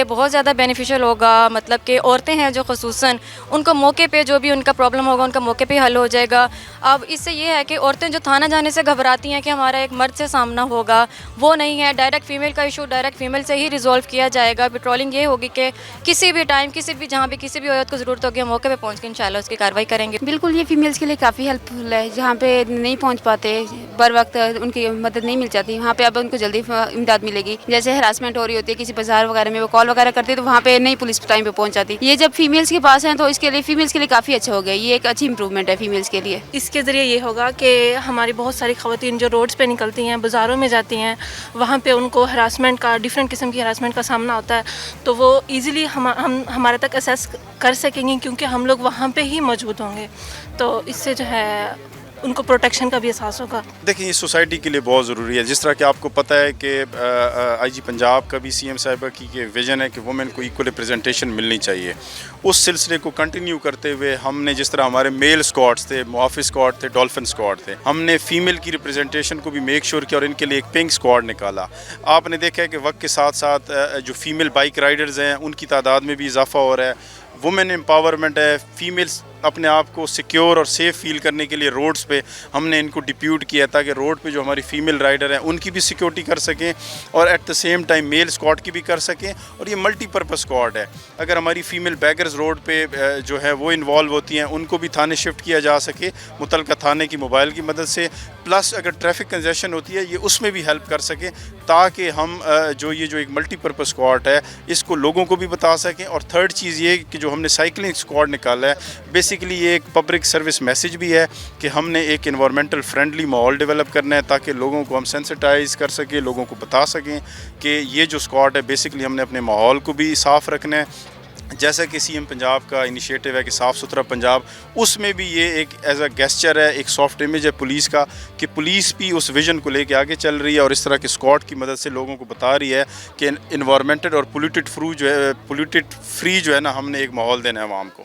لیے بہت زیادہ بینیفیشیل ہوگا، مطلب کہ عورتیں ہیں جو خصوصاً ان کو موقع پہ جو بھی ان کا پرابلم ہوگا ان کا موقع پہ حل ہو جائے گا۔ اب اس سے یہ ہے کہ عورتیں جو تھانہ جانے سے گھبراتی ہیں کہ ہمارا ایک مرد سے سامنا ہوگا، وہ نہیں ہے۔ ڈائریکٹ فیمیل کا ایشو ڈائریکٹ فیمیل سے ہی ریزولو کیا جائے گا۔ پیٹرولنگ یہ ہوگی کہ کسی بھی ٹائم کسی بھی جہاں بھی کسی بھی عورت کو ضرورت ہوگی ہم موقع پہ پہنچ کے انشاءاللہ اس کی کارروائی کریں گے۔ بالکل، یہ فیمیلز کے لیے کافی ہیلپ فل ہے، جہاں پہ نہیں پہنچ پاتے بر وقت ان کی مدد نہیں مل جاتی، وہاں پہ اب ان کو جلدی امداد ملے گی۔ جیسے ہراسمنٹ ہو رہی ہوتی ہے کسی بازار وغیرہ میں، وہ کال وغیرہ کرتے تو وہاں پہ نہیں پولیس ٹائم پہ پہنچ جاتی۔ یہ جب فیمیلز کے پاس ہیں تو اس کے لیے فیمیلز کے لیے کافی اچھا ہو گیا، یہ ایک اچھی امپروومنٹ ہے فیمیلز کے لیے۔ اس کے ذریعے یہ ہوگا کہ ہماری بہت ساری خواتین جو روڈز پہ نکلتی ہیں، بازاروں میں جاتی ہیں، وہاں پہ ان کو ہراسمنٹ کا ڈفرینٹ قسم کی ہراسمنٹ کا سامنا ہوتا ہے، تو وہ ایزیلی ہم ہمارے تک اسیس کر سکیں گی کیونکہ ہم لوگ وہاں پہ ہی موجود ہوں گے، تو اس سے جو ہے ان کو پروٹیکشن کا بھی احساس ہوگا۔ دیکھیں یہ سوسائٹی کے لیے بہت ضروری ہے، جس طرح کہ آپ کو پتہ ہے کہ آئی جی پنجاب کا بھی سی ایم صاحبہ کی ویژن ہے کہ وومن کو ایکول ریپرزنٹیشن ملنی چاہیے۔ اس سلسلے کو کنٹینیو کرتے ہوئے ہم نے جس طرح ہمارے میل اسکواڈس تھے، محافظ اسکواڈ تھے، ڈولفن اسکواڈ تھے، ہم نے فیمیل کی ریپرزنٹیشن کو بھی میک شور کیا اور ان کے لیے ایک پنک اسکواڈ نکالا۔ آپ نے دیکھا ہے کہ وقت کے ساتھ ساتھ جو فیمیل بائک رائڈرز ہیں ان کی تعداد میں بھی اضافہ ہو رہا ہے۔ وومن امپاورمنٹ ہے، فیمیلز اپنے آپ کو سیکیور اور سیف فیل کرنے کے لیے روڈز پہ ہم نے ان کو ڈپیوٹ کیا تاکہ روڈ پہ جو ہماری فیمیل رائڈر ہیں ان کی بھی سیکیورٹی کر سکیں اور at the same time male squad کی بھی کر سکیں، اور یہ ملٹی پرپز اسکواڈ ہے۔ اگر ہماری فیمیل بیگرز روڈ پہ جو ہے وہ انوالو ہوتی ہیں ان کو بھی تھانے شفٹ کیا جا سکے متعلقہ تھانے کی موبائل کی مدد سے، پلس اگر ٹریفک کنجیشن ہوتی ہے یہ اس میں بھی ہیلپ کر سکیں تاکہ ہم جو ایک ملٹی پرپز اسکواڈ ہے اس کو لوگوں کو بھی بتا سکیں۔ اور تھرڈ چیز یہ کہ جو ہم نے سائیکلنگ اسکواڈ نکالا ہے، بیسیکلی یہ ایک پبلک سروس میسیج بھی ہے کہ ہم نے ایک انوائرمنٹل فرینڈلی ماحول ڈیولپ کرنا ہے تاکہ لوگوں کو ہم سینسٹائز کر سکیں، لوگوں کو بتا سکیں کہ یہ جو اسکواڈ ہے بیسیکلی ہم نے اپنے ماحول کو بھی صاف رکھنا ہے۔ جیسا کہ سی ایم پنجاب کا انیشیٹو ہے کہ صاف ستھرا پنجاب، اس میں بھی یہ ایک ایز اے گیسچر ہے، ایک سافٹ امیج ہے پولیس کا کہ پولیس بھی اس ویژن کو لے کے آگے چل رہی ہے اور اس طرح کے اسکواڈ کی مدد سے لوگوں کو بتا رہی ہے کہ انوائرمنٹل اور پولیوٹڈ فری جو ہے نا ہم نے ایک ماحول دینا ہے عوام کو۔